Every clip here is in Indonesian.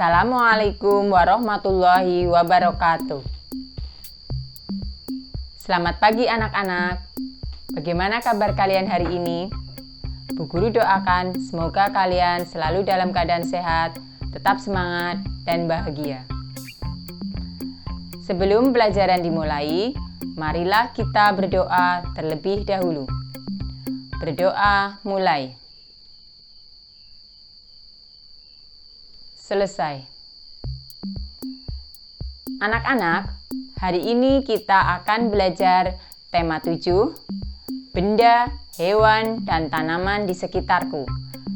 Assalamualaikum warahmatullahi wabarakatuh. Selamat pagi anak-anak. Bagaimana kabar kalian hari ini? Bu Guru doakan semoga kalian selalu dalam keadaan sehat, tetap semangat dan bahagia. Sebelum pelajaran dimulai, marilah kita berdoa terlebih dahulu. Berdoa mulai. Selesai. Anak-anak, hari ini kita akan belajar tema 7, benda, hewan, dan tanaman di sekitarku.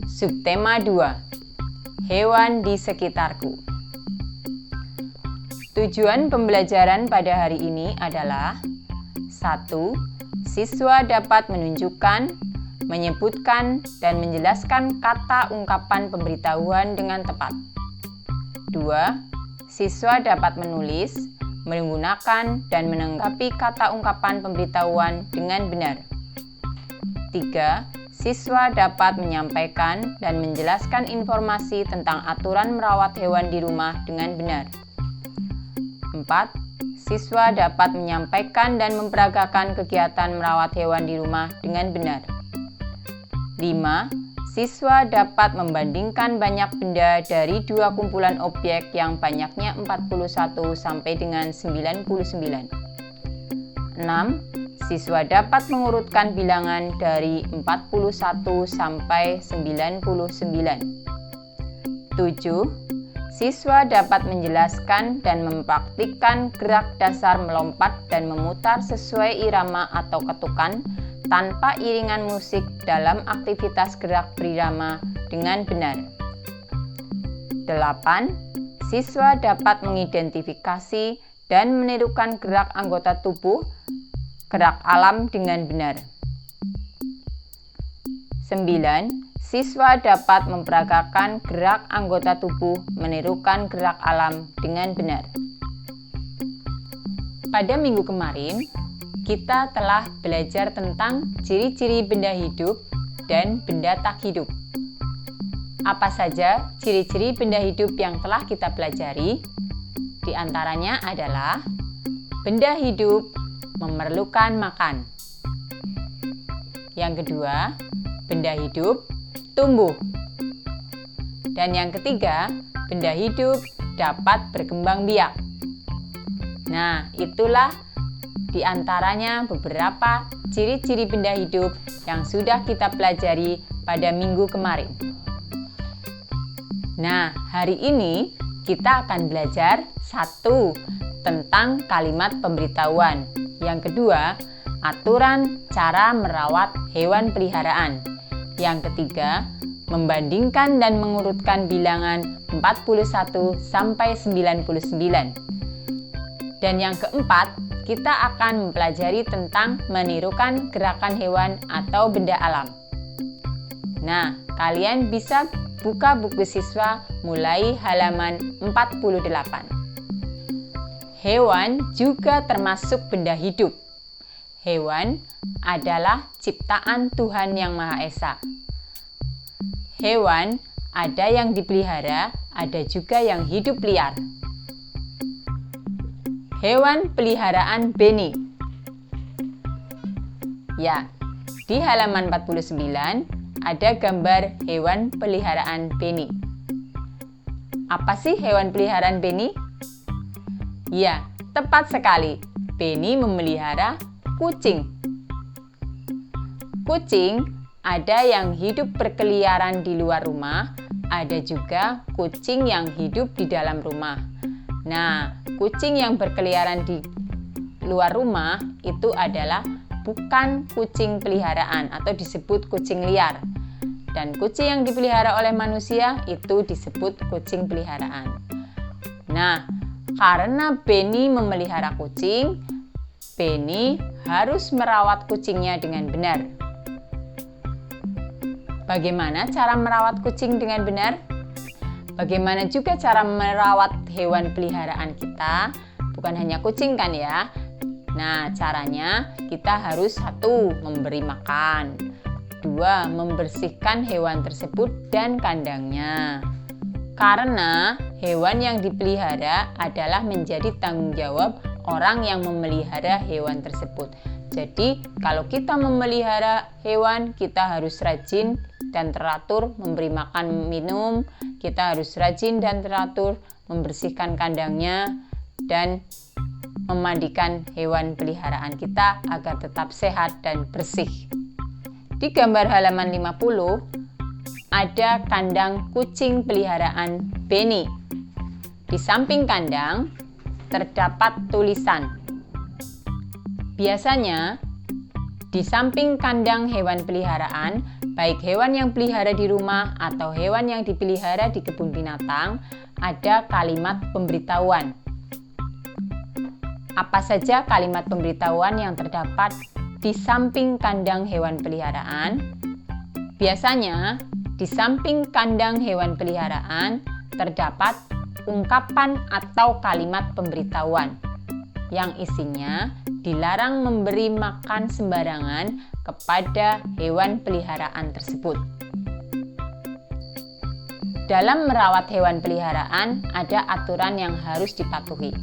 Subtema 2, hewan di sekitarku. Tujuan pembelajaran pada hari ini adalah 1. Siswa dapat menunjukkan, menyebutkan, dan menjelaskan kata ungkapan pemberitahuan dengan tepat. 2. Siswa dapat menulis, menggunakan, dan menanggapi kata ungkapan pemberitahuan dengan benar. 3. Siswa dapat menyampaikan dan menjelaskan informasi tentang aturan merawat hewan di rumah dengan benar. 4. Siswa dapat menyampaikan dan memperagakan kegiatan merawat hewan di rumah dengan benar. 5. Siswa dapat membandingkan banyak benda dari dua kumpulan objek yang banyaknya 41 sampai dengan 99. 6. Siswa dapat mengurutkan bilangan dari 41 sampai 99. 7. Siswa dapat menjelaskan dan mempraktikkan gerak dasar melompat dan memutar sesuai irama atau ketukan tanpa iringan musik dalam aktivitas gerak berirama dengan benar. 8. Siswa dapat mengidentifikasi dan menirukan gerak anggota tubuh, gerak alam dengan benar. 9. Siswa dapat memperagakan gerak anggota tubuh, menirukan gerak alam dengan benar. Pada minggu kemarin, kita telah belajar tentang ciri-ciri benda hidup dan benda tak hidup. Apa saja ciri-ciri benda hidup yang telah kita pelajari? Di antaranya adalah benda hidup memerlukan makan. Yang kedua, benda hidup tumbuh. Dan yang ketiga, benda hidup dapat berkembang biak. Nah, itulah di antaranya beberapa ciri-ciri benda hidup yang sudah kita pelajari pada minggu kemarin. Nah, hari ini kita akan belajar 1. Tentang kalimat pemberitahuan. Yang kedua, aturan cara merawat hewan peliharaan. Yang ketiga, membandingkan dan mengurutkan bilangan 41 sampai 99. Dan yang keempat, kita akan mempelajari tentang menirukan gerakan hewan atau benda alam. Nah, kalian bisa buka buku siswa mulai halaman 48. Hewan juga termasuk benda hidup. Hewan adalah ciptaan Tuhan Yang Maha Esa. Hewan ada yang dipelihara, ada juga yang hidup liar. Hewan peliharaan Beni. Ya, di halaman 49 ada gambar hewan peliharaan Beni. Apa sih hewan peliharaan Beni? Ya, tepat sekali. Beni memelihara kucing. Kucing ada yang hidup berkeliaran di luar rumah, ada juga kucing yang hidup di dalam rumah. Nah, kucing yang berkeliaran di luar rumah itu adalah bukan kucing peliharaan atau disebut kucing liar. Dan kucing yang dipelihara oleh manusia itu disebut kucing peliharaan. Nah, karena Beni memelihara kucing, Beni harus merawat kucingnya dengan benar. Bagaimana cara merawat kucing dengan benar? Bagaimana juga cara merawat hewan peliharaan kita? Bukan hanya kucing kan ya? Nah, caranya kita harus 1. Memberi makan. 2. Membersihkan hewan tersebut dan kandangnya. Karena hewan yang dipelihara adalah menjadi tanggung jawab orang yang memelihara hewan tersebut. Jadi, kalau kita memelihara hewan, kita harus rajin dan teratur memberi makan minum, kita harus rajin dan teratur membersihkan kandangnya dan memandikan hewan peliharaan kita agar tetap sehat dan bersih. Di gambar halaman 50 ada kandang kucing peliharaan Benny. Di samping kandang terdapat tulisan. Biasanya di samping kandang hewan peliharaan, baik hewan yang pelihara di rumah atau hewan yang dipelihara di kebun binatang, ada kalimat pemberitahuan. Apa saja kalimat pemberitahuan yang terdapat di samping kandang hewan peliharaan? Biasanya, di samping kandang hewan peliharaan terdapat ungkapan atau kalimat pemberitahuan yang isinya dilarang memberi makan sembarangan kepada hewan peliharaan tersebut. Dalam merawat hewan peliharaan ada aturan yang harus dipatuhi.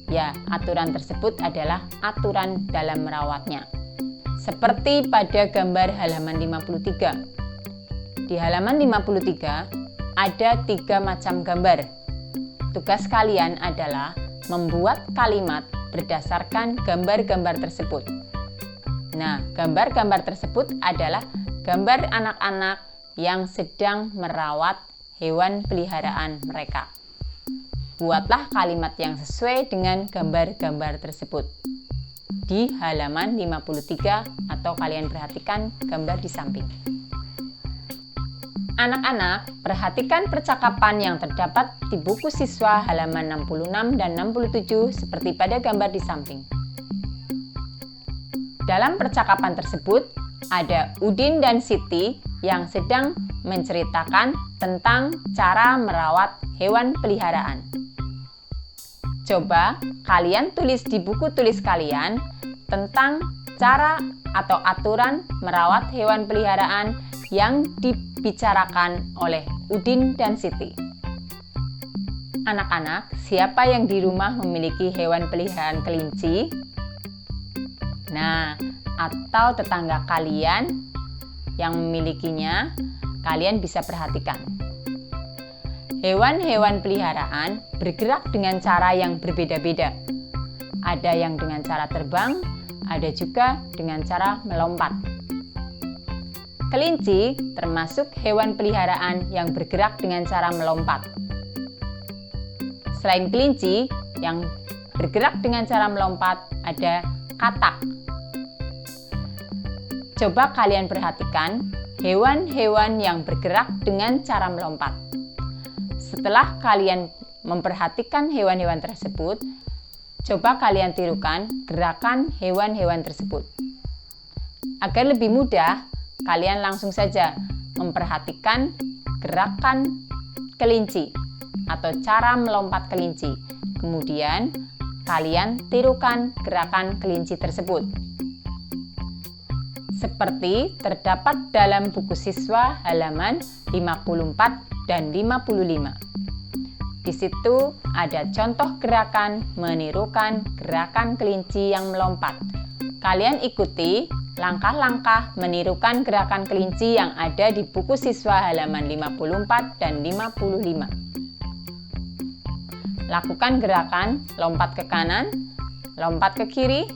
Ya, aturan tersebut adalah aturan dalam merawatnya. Seperti pada gambar halaman 53. Di halaman 53 ada 3 macam gambar. Tugas kalian adalah membuat kalimat berdasarkan gambar-gambar tersebut. Nah, gambar-gambar tersebut adalah gambar anak-anak yang sedang merawat hewan peliharaan mereka. Buatlah kalimat yang sesuai dengan gambar-gambar tersebut. Di halaman 53 atau kalian perhatikan gambar di samping. Anak-anak, perhatikan percakapan yang terdapat di buku siswa halaman 66 dan 67 seperti pada gambar di samping. Dalam percakapan tersebut, ada Udin dan Siti yang sedang menceritakan tentang cara merawat hewan peliharaan. Coba kalian tulis di buku tulis kalian tentang cara atau aturan merawat hewan peliharaan yang dibicarakan oleh Udin dan Siti. Anak-anak, siapa yang di rumah memiliki hewan peliharaan kelinci? Nah, atau tetangga kalian yang memilikinya, kalian bisa perhatikan. Hewan-hewan peliharaan bergerak dengan cara yang berbeda-beda. Ada yang dengan cara terbang, ada juga dengan cara melompat. Kelinci termasuk hewan peliharaan yang bergerak dengan cara melompat. Selain kelinci yang bergerak dengan cara melompat, ada katak. Coba kalian perhatikan hewan-hewan yang bergerak dengan cara melompat. Setelah kalian memperhatikan hewan-hewan tersebut, coba kalian tirukan gerakan hewan-hewan tersebut. Agar lebih mudah, kalian langsung saja memperhatikan gerakan kelinci atau cara melompat kelinci. Kemudian, kalian tirukan gerakan kelinci tersebut. Seperti terdapat dalam buku siswa halaman 54 dan 55. Di situ ada contoh gerakan menirukan gerakan kelinci yang melompat. Kalian ikuti langkah-langkah menirukan gerakan kelinci yang ada di buku siswa halaman 54 dan 55. Lakukan gerakan lompat ke kanan, lompat ke kiri,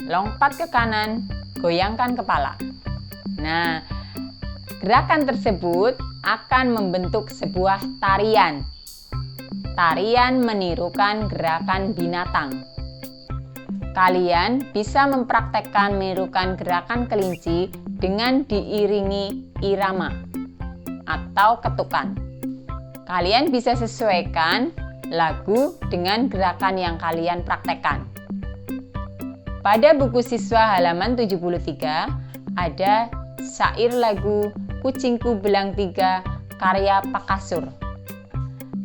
lompat ke kanan, goyangkan kepala. Nah, gerakan tersebut akan membentuk sebuah tarian. Tarian menirukan gerakan binatang. Kalian bisa mempraktekkan menirukan gerakan kelinci dengan diiringi irama atau ketukan. Kalian bisa sesuaikan lagu dengan gerakan yang kalian praktekkan. Pada buku siswa halaman 73 ada syair lagu Kucingku Belang 3 karya Pak Kasur.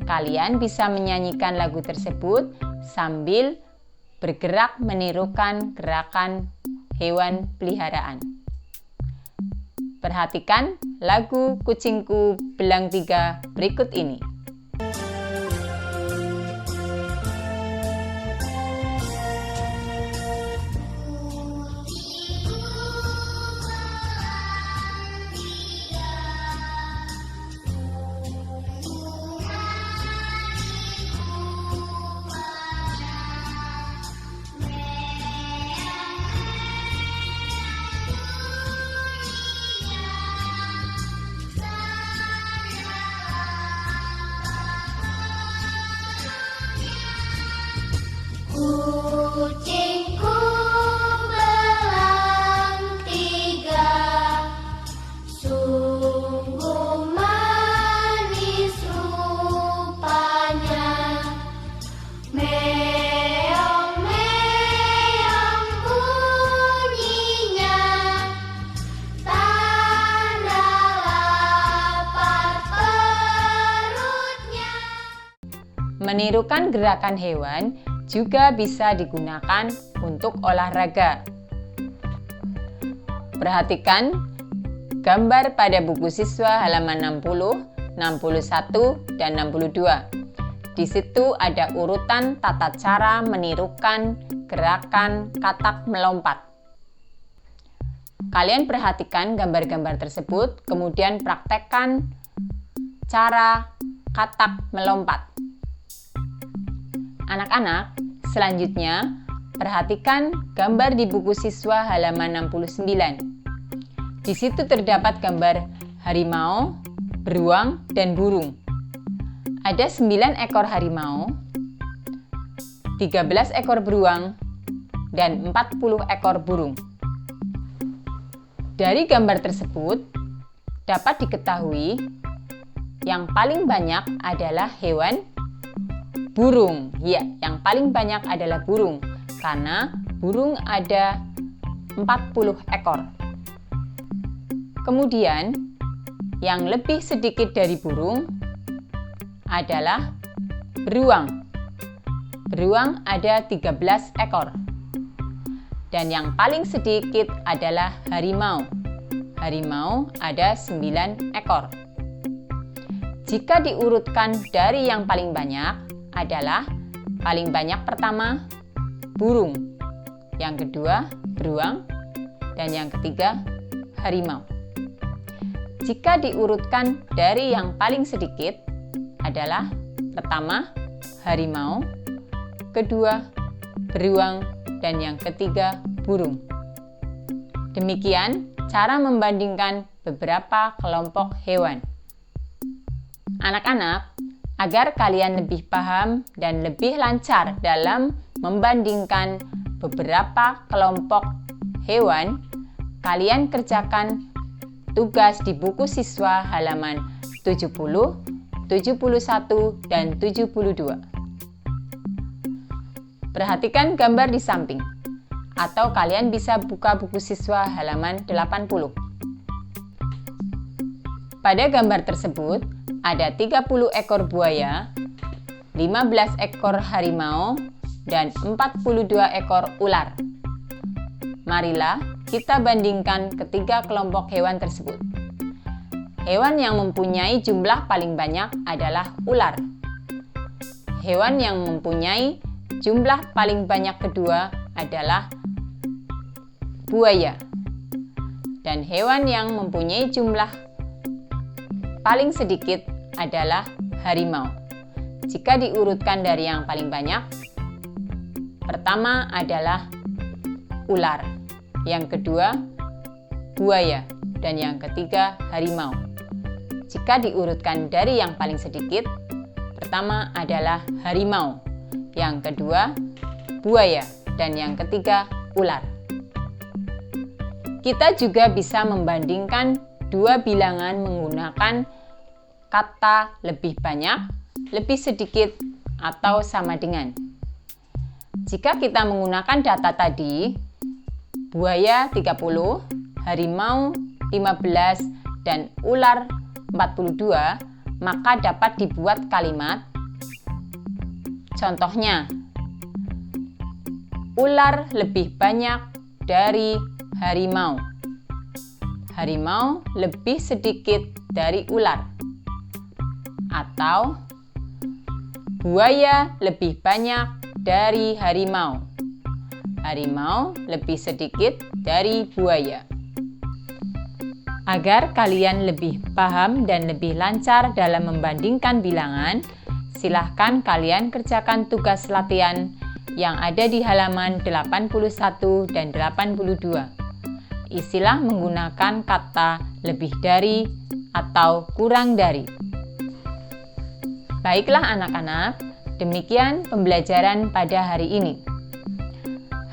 Kalian bisa menyanyikan lagu tersebut sambil bergerak menirukan gerakan hewan peliharaan. Perhatikan lagu Kucingku Belang 3 berikut ini. Kucingku belang 3, sungguh manis rupanya. Meong meong bunyinya, tanda lapar perutnya. Menirukan gerakan hewan juga bisa digunakan untuk olahraga. Perhatikan gambar pada buku siswa halaman 60, 61, dan 62. Di situ ada urutan tata cara menirukan gerakan katak melompat. Kalian perhatikan gambar-gambar tersebut, kemudian praktekkan cara katak melompat. Anak-anak, selanjutnya perhatikan gambar di buku siswa halaman 69. Di situ terdapat gambar harimau, beruang, dan burung. Ada 9 ekor harimau, 13 ekor beruang, dan 40 ekor burung. Dari gambar tersebut dapat diketahui yang paling banyak adalah hewan burung. Ya, yang paling banyak adalah burung, karena burung ada 40 ekor. Kemudian, yang lebih sedikit dari burung adalah beruang. Beruang ada 13 ekor. Dan yang paling sedikit adalah harimau. Harimau ada 9 ekor. Jika diurutkan dari yang paling banyak, adalah paling banyak pertama burung, yang kedua beruang, dan yang ketiga harimau. Jika diurutkan dari yang paling sedikit adalah pertama harimau, kedua beruang, dan yang ketiga burung. Demikian cara membandingkan beberapa kelompok hewan. Anak-anak, agar kalian lebih paham dan lebih lancar dalam membandingkan beberapa kelompok hewan, kalian kerjakan tugas di buku siswa halaman 70, 71, dan 72. Perhatikan gambar di samping, atau kalian bisa buka buku siswa halaman 80. Pada gambar tersebut, ada 30 ekor buaya, 15 ekor harimau, dan 42 ekor ular. Marilah kita bandingkan ketiga kelompok hewan tersebut. Hewan yang mempunyai jumlah paling banyak adalah ular. Hewan yang mempunyai jumlah paling banyak kedua adalah buaya. Dan hewan yang mempunyai jumlah paling sedikit adalah harimau. Jika diurutkan dari yang paling banyak, pertama adalah ular, yang kedua buaya, dan yang ketiga harimau. Jika diurutkan dari yang paling sedikit, pertama adalah harimau, yang kedua buaya, dan yang ketiga ular. Kita juga bisa membandingkan dua bilangan menggunakan kata lebih banyak, lebih sedikit, atau sama dengan. Jika kita menggunakan data tadi, buaya 30, harimau 15, dan ular 42, maka dapat dibuat kalimat. Contohnya, ular lebih banyak dari harimau. Harimau lebih sedikit dari ular. Atau buaya lebih banyak dari harimau. Harimau lebih sedikit dari buaya. Agar kalian lebih paham dan lebih lancar dalam membandingkan bilangan, silahkan kalian kerjakan tugas latihan yang ada di halaman 81 dan 82. Isilah menggunakan kata lebih dari atau kurang dari. Baiklah anak-anak, Demikian pembelajaran pada hari ini.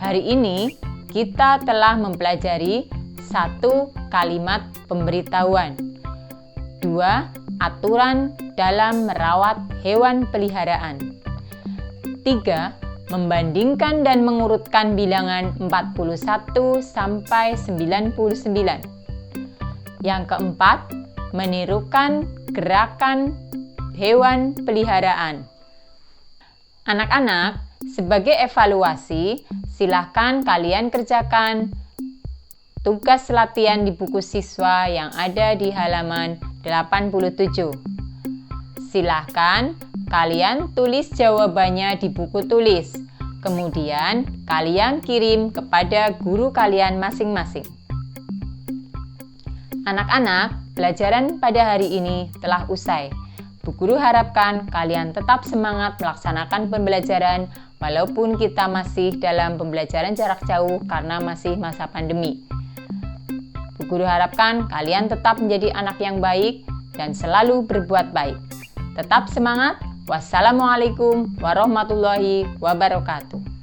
Hari ini kita telah mempelajari 1 kalimat pemberitahuan, 2 aturan dalam merawat hewan peliharaan, 3 membandingkan dan mengurutkan bilangan 41 sampai 99. Yang keempat, menirukan gerakan hewan peliharaan. Anak-anak, sebagai evaluasi, silahkan kalian kerjakan tugas latihan di buku siswa yang ada di halaman 87. Silahkan kalian tulis jawabannya di buku tulis. Kemudian kalian kirim kepada guru kalian masing-masing. Anak-anak, pelajaran pada hari ini telah usai. Bu Guru harapkan kalian tetap semangat melaksanakan pembelajaran walaupun kita masih dalam pembelajaran jarak jauh karena masih masa pandemi. Bu Guru harapkan kalian tetap menjadi anak yang baik dan selalu berbuat baik. Tetap semangat. Wassalamualaikum warahmatullahi wabarakatuh.